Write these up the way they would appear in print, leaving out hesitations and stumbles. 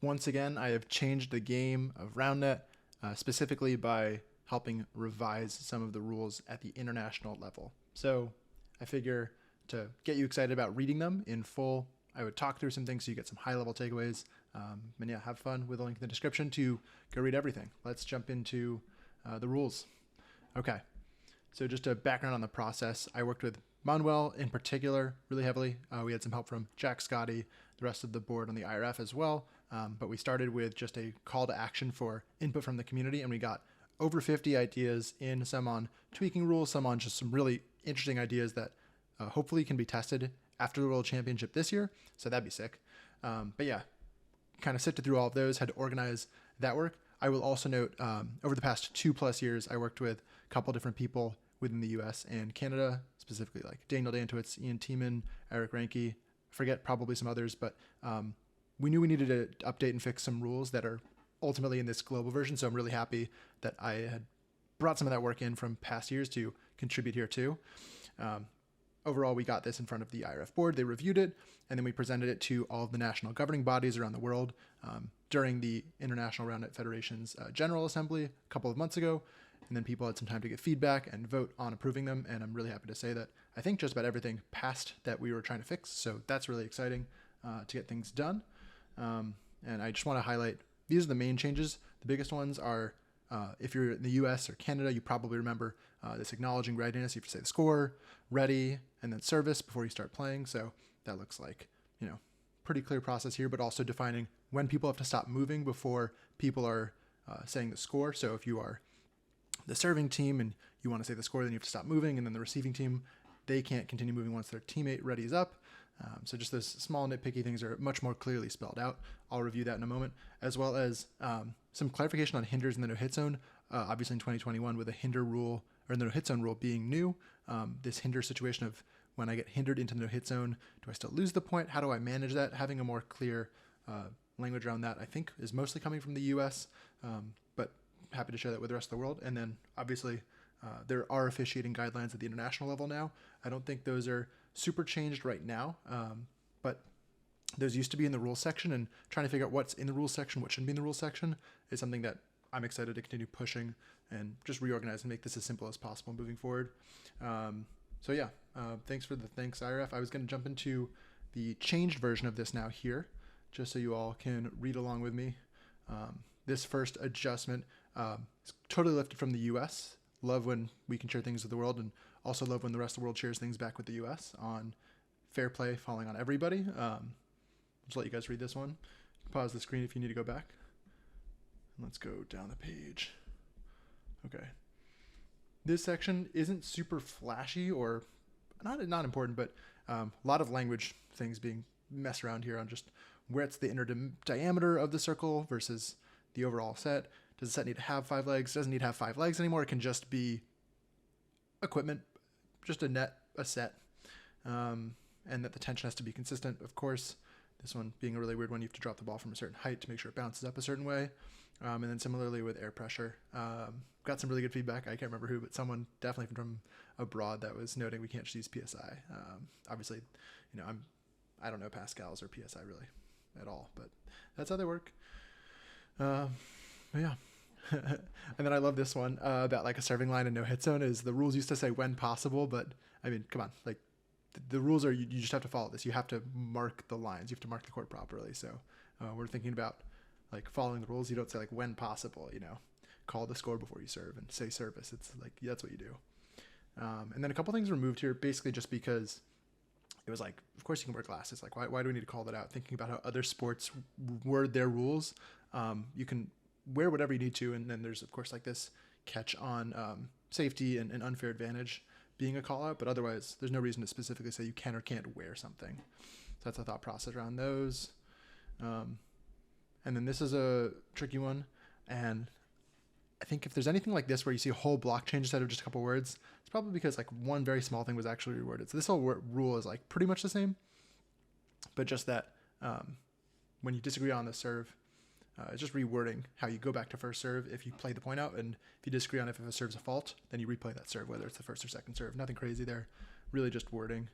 once again, I have changed the game of RoundNet, specifically by helping revise some of the rules at the international level. So I figure to get you excited about reading them in full, I would talk through some things so you get some high-level takeaways. And yeah, have fun with the link in the description to go read everything. Let's jump into the rules. Okay, so just a background on the process. I worked with Manuel in particular really heavily. We had some help from Jack Scotty, the rest of the board on the IRF as well. But we started with just a call to action for input from the community, and we got over 50 ideas in, some on tweaking rules, some on just some really interesting ideas that hopefully can be tested after the World Championship this year. So that'd be sick. But yeah, kind of sifted through all of those, had to organize that work. I will also note, over the past 2+ years, I worked with a couple different people within the US and Canada, specifically like Daniel Dantowitz, Ian Tiemann, Eric Ranke, forget probably some others, but we knew we needed to update and fix some rules that are ultimately in this global version. So I'm really happy that I had brought some of that work in from past years to contribute here too. Overall, we got this in front of the IRF board. They reviewed it, and then we presented it to all of the national governing bodies around the world during the International RoundNet Federation's General Assembly a couple of months ago. And then people had some time to get feedback and vote on approving them. And I'm really happy to say that I think just about everything passed that we were trying to fix. So that's really exciting to get things done. And I just want to highlight, these are the main changes. The biggest ones are, if you're in the US or Canada, you probably remember this acknowledging readiness. You have to say the score, ready, and then service before you start playing. So that looks like, pretty clear process here, but also defining when people have to stop moving before people are saying the score. So if you are the serving team and you want to say the score, then you have to stop moving. And then the receiving team, they can't continue moving once their teammate ready is up. So just those small nitpicky things are much more clearly spelled out. I'll review that in a moment, as well as some clarification on hinders in the no-hit zone. Obviously in 2021 with the hinder rule, or the no-hit zone rule being new, this hinder situation of when I get hindered into the no-hit zone, do I still lose the point? How do I manage that? Having a more clear language around that, I think, is mostly coming from the US, but happy to share that with the rest of the world. And then obviously there are officiating guidelines at the international level now. I don't think those are super changed right now, but those used to be in the rules section, and trying to figure out what's in the rules section, what shouldn't be in the rules section, is something that I'm excited to continue pushing and just reorganize and make this as simple as possible moving forward. So yeah, thanks for the thanks, IRF. I was going to jump into the changed version of this now here, just so you all can read along with me. This first adjustment is totally lifted from the US. Love when we can share things with the world, and also love when the rest of the world shares things back with the US on fair play falling on everybody. Just let you guys read this one. You can pause the screen if you need to go back. And let's go down the page. Okay. This section isn't super flashy or not important, but a lot of language things being messed around here on just where's the inner diameter of the circle versus the overall set. Does the set need to have 5 legs? Doesn't need to have 5 legs anymore. It can just be equipment, just a net, a set, and that the tension has to be consistent. Of course, this one being a really weird one, you have to drop the ball from a certain height to make sure it bounces up a certain way. And then similarly with air pressure, got some really good feedback. I can't remember who, but someone definitely from abroad that was noting we can't just use PSI. Obviously, I don't know Pascals or PSI really at all, but that's how they work. Yeah. And then I love this one about like a serving line and no hit zone. Is the rules used to say when possible, but I mean, come on, like the rules are you just have to follow this. You have to mark the lines. You have to mark the court properly. So we're thinking about like following the rules. You don't say like when possible. Call the score before you serve and say service. It's like that's what you do. And then a couple things removed here, basically just because it was like, of course you can wear glasses. Like why do we need to call that out? Thinking about how other sports word their rules, you can wear whatever you need to, and then there's of course like this catch on safety and unfair advantage being a call out, but otherwise there's no reason to specifically say you can or can't wear something. So that's a thought process around those. And then this is a tricky one, and I think if there's anything like this where you see a whole block change instead of just a couple words, it's probably because like one very small thing was actually reworded. So this whole rule is like pretty much the same, but just that when you disagree on the serve, it's just rewording how you go back to first serve if you play the point out, and if you disagree on if a serve's a fault, then you replay that serve, whether it's the first or second serve. Nothing crazy there, really just wording.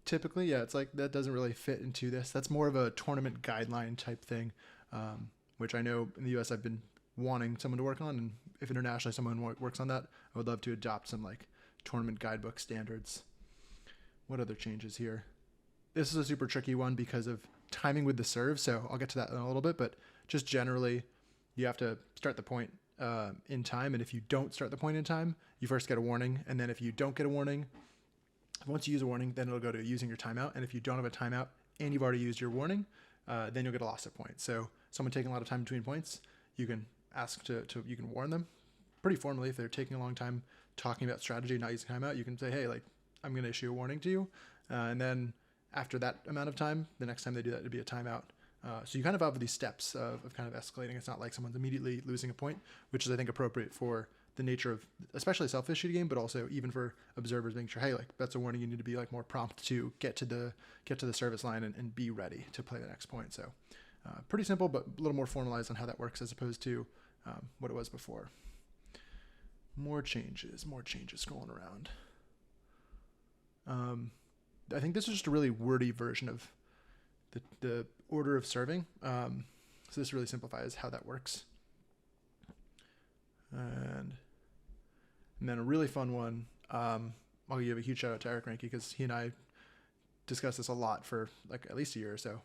Typically, yeah, it's like that doesn't really fit into this. That's more of a tournament guideline type thing, which I know in the US I've been wanting someone to work on, and if internationally someone works on that, I would love to adopt some like tournament guidebook standards. What other changes here? This is a super tricky one because of timing with the serve, so I'll get to that in a little bit, but just generally, you have to start the point in time, and if you don't start the point in time, you first get a warning, and then if you don't get a warning, once you use a warning, then it'll go to using your timeout, and if you don't have a timeout and you've already used your warning, then you'll get a loss of points. So someone taking a lot of time between points, you can ask you can warn them pretty formally if they're taking a long time talking about strategy, not using timeout. You can say, hey, like, I'm going to issue a warning to you, and then after that amount of time, the next time they do that, it'd be a timeout. So you kind of have these steps of kind of escalating. It's not like someone's immediately losing a point, which is, I think, appropriate for the nature of especially a self-issued game, but also even for observers making sure, hey, like, that's a warning. You need to be like more prompt to get to the service line and be ready to play the next point. So pretty simple, but a little more formalized on how that works as opposed to what it was before. More changes scrolling around. I think this is just a really wordy version of the order of serving. So this really simplifies how that works. And then a really fun one. I'll give a huge shout out to Eric Ranke because he and I discussed this a lot for like at least a year or so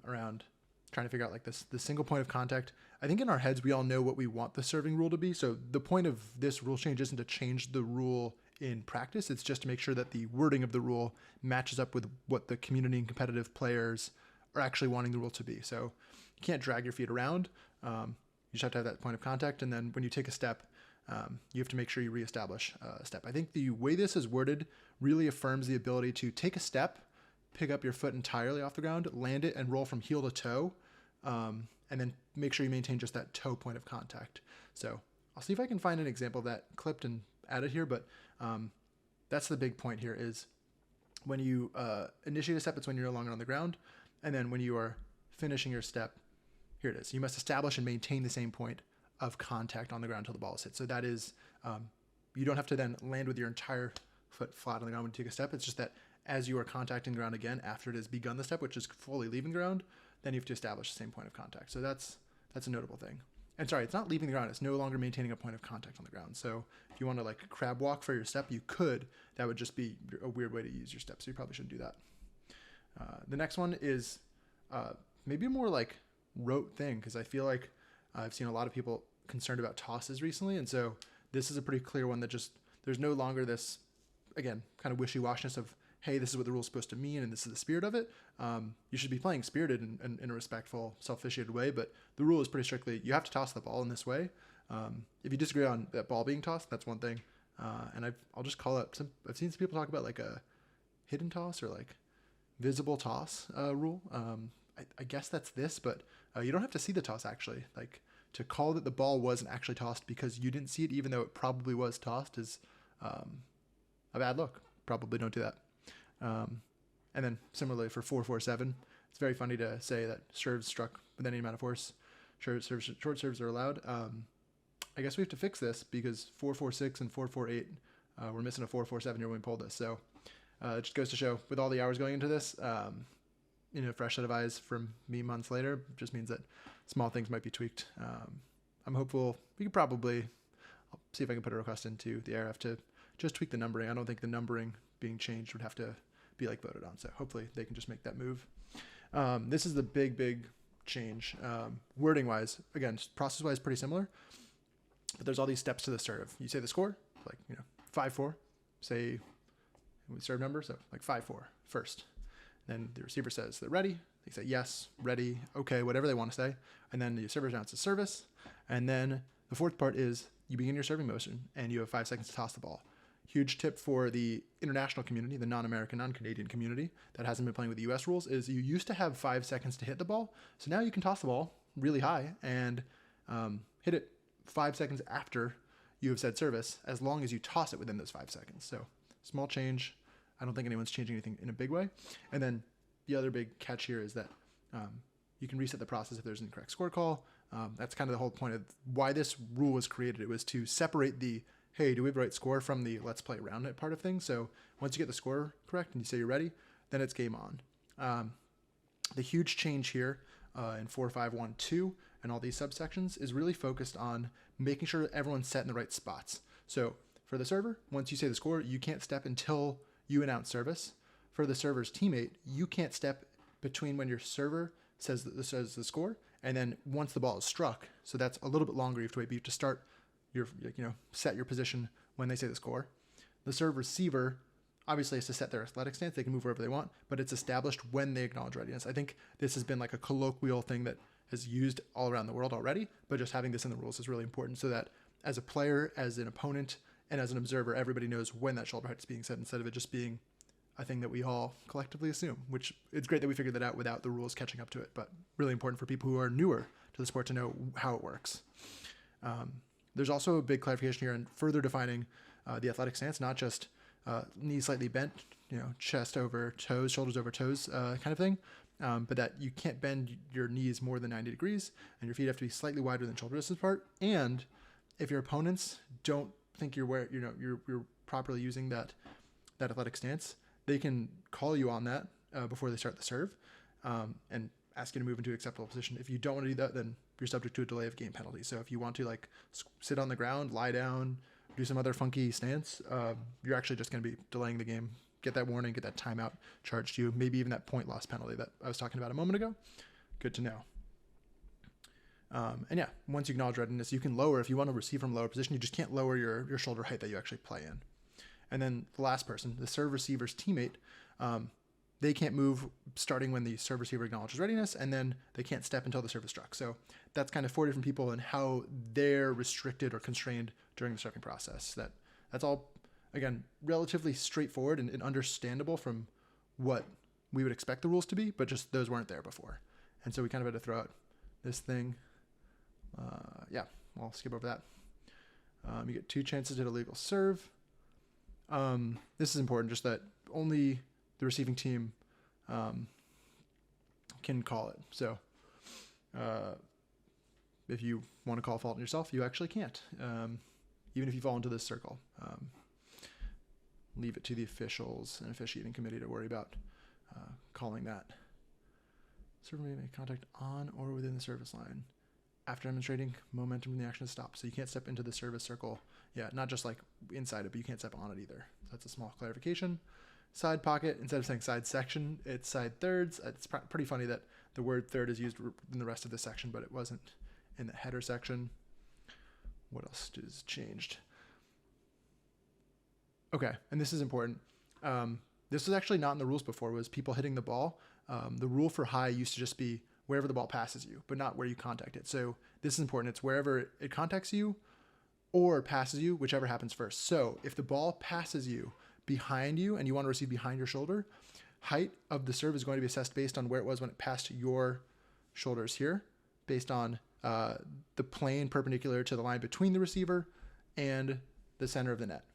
around trying to figure out like the single point of contact. I think in our heads we all know what we want the serving rule to be. So the point of this rule change isn't to change the rule in practice. It's just to make sure that the wording of the rule matches up with what the community and competitive players are actually wanting the rule to be. So you can't drag your feet around. You just have to have that point of contact. And then when you take a step, you have to make sure you reestablish a step. I think the way this is worded really affirms the ability to take a step, pick up your foot entirely off the ground, land it, and roll from heel to toe, and then make sure you maintain just that toe point of contact. So I'll see if I can find an example of that clipped and added here, but that's the big point here is when you initiate a step, it's when you're no longer on the ground, and then when you are finishing your step, here it is. You must establish and maintain the same point of contact on the ground until the ball is hit. So that is, you don't have to then land with your entire foot flat on the ground when you take a step. It's just that as you are contacting the ground again after it has begun the step, which is fully leaving the ground, then you have to establish the same point of contact. So that's a notable thing. And sorry, it's not leaving the ground. It's no longer maintaining a point of contact on the ground. So if you want to like crab walk for your step, you could. That would just be a weird way to use your step. So you probably shouldn't do that. The next one is maybe a more like rote thing because I feel like I've seen a lot of people concerned about tosses recently. And so this is a pretty clear one that just, there's no longer this, again, kind of wishy-washiness of, hey, this is what the rule's supposed to mean and this is the spirit of it. You should be playing spirited in a respectful, self-officiated way, but the rule is pretty strictly, you have to toss the ball in this way. If you disagree on that ball being tossed, that's one thing. And I'll just call it, I've seen some people talk about like a hidden toss or like visible toss rule. I guess that's this, but you don't have to see the toss actually. Like to call that the ball wasn't actually tossed because you didn't see it, even though it probably was tossed, is a bad look. Probably don't do that. And then similarly for 4-4-7, it's very funny to say that serves struck with any amount of force, short serves are allowed. I guess we have to fix this because 4-4-6 and 4-4-8, we're missing a 4-4-7 here when we pulled this. So it just goes to show with all the hours going into this, fresh set of eyes from me months later just means that small things might be tweaked. I'm hopeful we could probably, I'll see if I can put a request into the IRF to just tweak the numbering. I don't think the numbering being changed would have to be like voted on. So hopefully they can just make that move. This is the big change. Wording wise, again, process wise, pretty similar, but there's all these steps to the serve. You say the score, like, 5-4, say we serve number. So like 5-4 first. Then the receiver says they're ready. They say yes, ready, okay, whatever they want to say. And then the server announces service. And then the fourth part is you begin your serving motion and you have 5 seconds to toss the ball. Huge tip for the international community, the non-American, non-Canadian community that hasn't been playing with the US rules is you used to have 5 seconds to hit the ball. So now you can toss the ball really high and hit it 5 seconds after you have said service, as long as you toss it within those 5 seconds. So small change. I don't think anyone's changing anything in a big way. And then the other big catch here is that you can reset the process if there's an incorrect score call. That's kind of the whole point of why this rule was created. It was to separate the hey, do we have the right score from the let's play round it part of things? So once you get the score correct and you say you're ready, then it's game on. The huge change here in 4.5.1.2 and all these subsections is really focused on making sure everyone's set in the right spots. So for the server, once you say the score, you can't step until you announce service. For the server's teammate, you can't step between when your server says the score and then once the ball is struck. So that's a little bit longer. You have to wait. But you have to start your, set your position when they say the score. The serve receiver obviously has to set their athletic stance. They can move wherever they want, but it's established when they acknowledge readiness. I think this has been like a colloquial thing that is used all around the world already, but just having this in the rules is really important so that as a player, as an opponent, and as an observer, everybody knows when that shoulder height is being set instead of it just being a thing that we all collectively assume, which it's great that we figured that out without the rules catching up to it, but really important for people who are newer to the sport to know how it works. There's also a big clarification here in further defining the athletic stance, not just knees slightly bent, chest over toes, shoulders over toes kind of thing, but that you can't bend your knees more than 90 degrees and your feet have to be slightly wider than shoulder distance apart. And if your opponents don't think you're properly using that athletic stance, they can call you on that before they start the serve and ask you to move into an acceptable position. If you don't want to do that, then you're subject to a delay of game penalty. So if you want to sit on the ground, lie down, do some other funky stance, you're actually just going to be delaying the game. Get that warning, get that timeout charged to you, maybe even that point loss penalty that I was talking about a moment ago. Good to know. And yeah, once you acknowledge readiness, you can lower, if you want to receive from a lower position, you just can't lower your shoulder height that you actually play in. And then the last person, the serve receiver's teammate, they can't move starting when the serve receiver acknowledges readiness, and then they can't step until the serve is struck. So that's kind of 4 different people and how they're restricted or constrained during the serving process. That's all, again, relatively straightforward and understandable from what we would expect the rules to be, but just those weren't there before. And so we kind of had to throw out this thing. I'll skip over that. You get 2 chances at a legal serve. This is important, just that only the receiving team can call it. So if you want to call a fault on yourself, you actually can't, even if you fall into this circle. Leave it to the officials and officiating committee to worry about calling that. Server may make contact on or within the service line after demonstrating momentum in the action to stop. So you can't step into the service circle. Yeah, not just like inside it, but you can't step on it either. So that's a small clarification. Side pocket, instead of saying side section, it's side thirds. It's pretty funny that the word third is used in the rest of this section, but it wasn't in the header section. What else is changed? Okay, and this is important. This was actually not in the rules before, was people hitting the ball. The rule for high used to just be wherever the ball passes you, but not where you contact it. So this is important. It's wherever it contacts you or passes you, whichever happens first. So if the ball passes you behind you and you want to receive behind your shoulder, height of the serve is going to be assessed based on where it was when it passed your shoulders here, based on the plane perpendicular to the line between the receiver and the center of the net.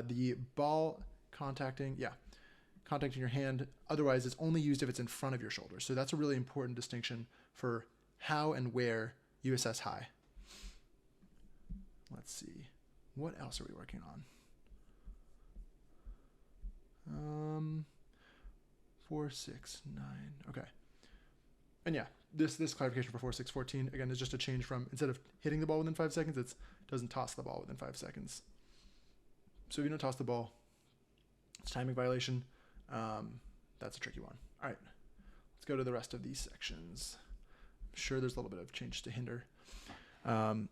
The ball contacting your hand, otherwise it's only used if it's in front of your shoulder. So that's a really important distinction for how and where you assess high. Let's see. What else are we working on? 4.6.9. Okay. And yeah, this clarification for 4.6.14 again is just a change from, instead of hitting the ball within 5 seconds, it doesn't toss the ball within 5 seconds. So if you don't toss the ball, it's a timing violation. That's a tricky one. All right, let's go to the rest of these sections. I'm sure there's a little bit of change to hinder.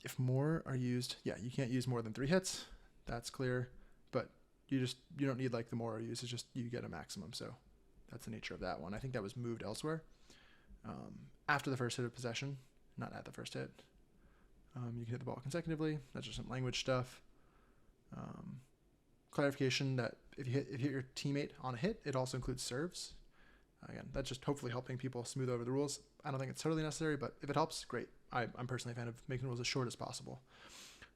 If more are used, you can't use more than 3 hits. That's clear, but you don't need like the more are used. It's just you get a maximum. So that's the nature of that one. I think that was moved elsewhere. After the first hit of possession, not at the first hit. You can hit the ball consecutively. That's just some language stuff. Clarification that if you hit your teammate on a hit, it also includes serves. Again, that's just hopefully helping people smooth over the rules. I don't think it's totally necessary, but if it helps, great. I'm personally a fan of making the rules as short as possible.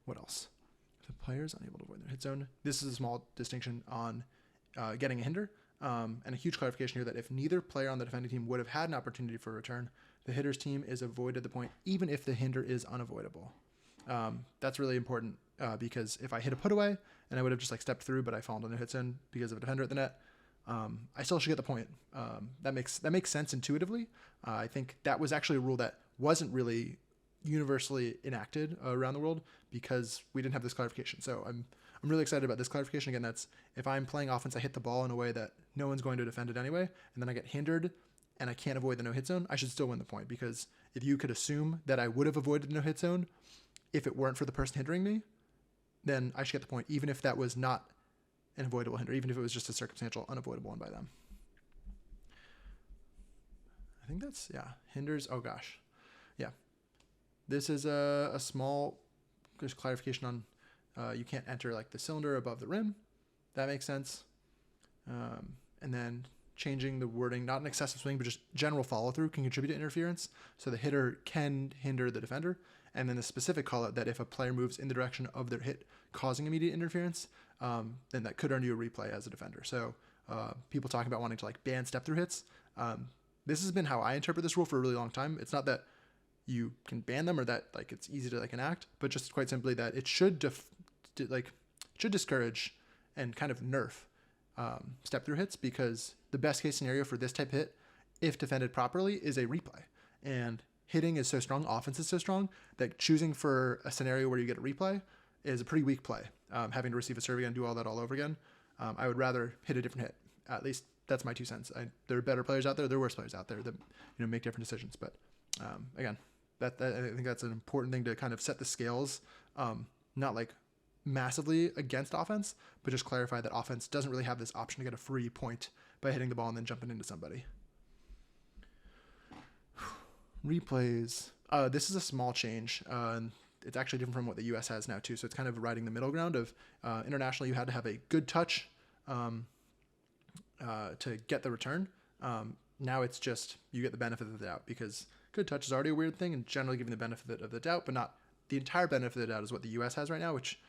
What else? If the player is unable to avoid their hit zone, this is a small distinction on getting a hinder, and a huge clarification here that if neither player on the defending team would have had an opportunity for a return, the hitter's team is avoided the point, even if the hinder is unavoidable. That's really important because if I hit a put away and I would have just like stepped through, but I fall into no hit zone because of a defender at the net, I still should get the point. That makes sense intuitively. I think that was actually a rule that wasn't really universally enacted around the world because we didn't have this clarification. So I'm really excited about this clarification. Again, that's if I'm playing offense, I hit the ball in a way that no one's going to defend it anyway, and then I get hindered and I can't avoid the no hit zone, I should still win the point, because if you could assume that I would have avoided the no hit zone if it weren't for the person hindering me, then I should get the point, even if that was not an avoidable hinder, even if it was just a circumstantial unavoidable one by them. I think that's, hinders. Oh gosh. Yeah. This is a small just clarification on you can't enter like the cylinder above the rim. That makes sense. And then changing the wording, not an excessive swing, but just general follow through can contribute to interference. So the hitter can hinder the defender. And then the specific call out that if a player moves in the direction of their hit causing immediate interference, then that could earn you a replay as a defender. So people talking about wanting to like ban step through hits. This has been how I interpret this rule for a really long time. It's not that you can ban them or that like it's easy to like enact, but just quite simply that it should discourage and kind of nerf step through hits, because the best case scenario for this type hit, if defended properly, is a replay. And hitting is so strong, offense is so strong, that choosing for a scenario where you get a replay is a pretty weak play. Having to receive a serve again, do all that all over again. I would rather hit a different hit. At least that's my 2 cents. There are better players out there, there are worse players out there that make different decisions. But again, that I think that's an important thing to kind of set the scales, not like massively against offense, but just clarify that offense doesn't really have this option to get a free point by hitting the ball and then jumping into somebody. Replays. This is a small change. It's actually different from what the U.S. has now too. So it's kind of riding the middle ground of internationally you had to have a good touch to get the return. Now it's just you get the benefit of the doubt, because good touch is already a weird thing and generally giving the benefit of the doubt, but not the entire benefit of the doubt is what the U.S. has right now, which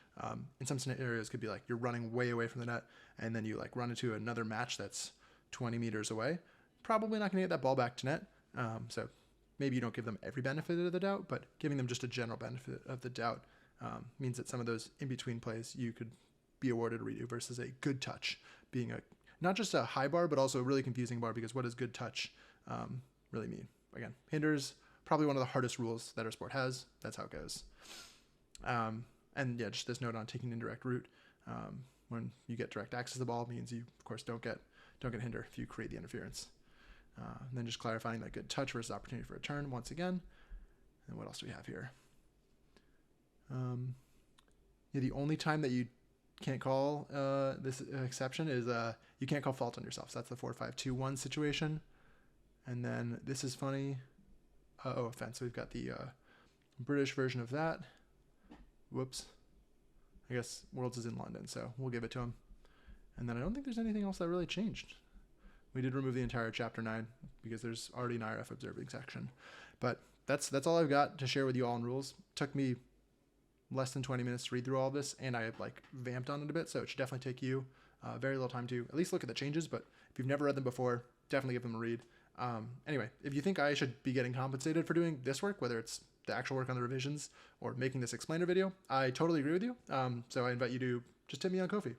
in some scenarios could be like you're running way away from the net and then you like run into another match that's 20 meters away. Probably not going to get that ball back to net. So maybe you don't give them every benefit of the doubt, but giving them just a general benefit of the doubt means that some of those in-between plays you could be awarded a redo versus a good touch being not just a high bar, but also a really confusing bar, because what does good touch really mean? Again, hinders, probably one of the hardest rules that our sport has. That's how it goes. And yeah, just this note on taking indirect route. When you get direct access to the ball means you, of course, don't get hinder if you create the interference. And then just clarifying that good touch versus opportunity for a turn once again. And what else do we have here? The only time that you can't call this exception is you can't call fault on yourself. So that's the 4-5-2-1 situation. And then this is funny. Offense. So we've got the British version of that. Whoops. I guess Worlds is in London, so we'll give it to him. And then I don't think there's anything else that really changed. We did remove the entire Chapter 9 because there's already an IRF observing section. But that's all I've got to share with you all on rules. Took me less than 20 minutes to read through all of this, and I like vamped on it a bit, so it should definitely take you very little time to at least look at the changes. But if you've never read them before, definitely give them a read. Anyway, if you think I should be getting compensated for doing this work, whether it's the actual work on the revisions or making this explainer video, I totally agree with you. So I invite you to just tip me on Ko-fi.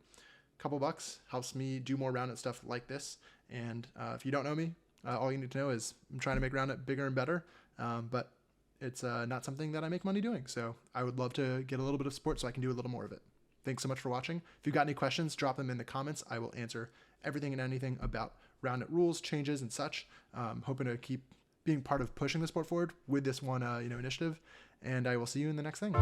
Couple bucks helps me do more roundnet stuff like this. And if you don't know me, all you need to know is I'm trying to make roundnet bigger and better. But it's not something that I make money doing. So I would love to get a little bit of support so I can do a little more of it. Thanks so much for watching. If you've got any questions, drop them in the comments. I will answer everything and anything about roundnet rules, changes, and such. Hoping to keep being part of pushing the sport forward with this one initiative. And I will see you in the next thing.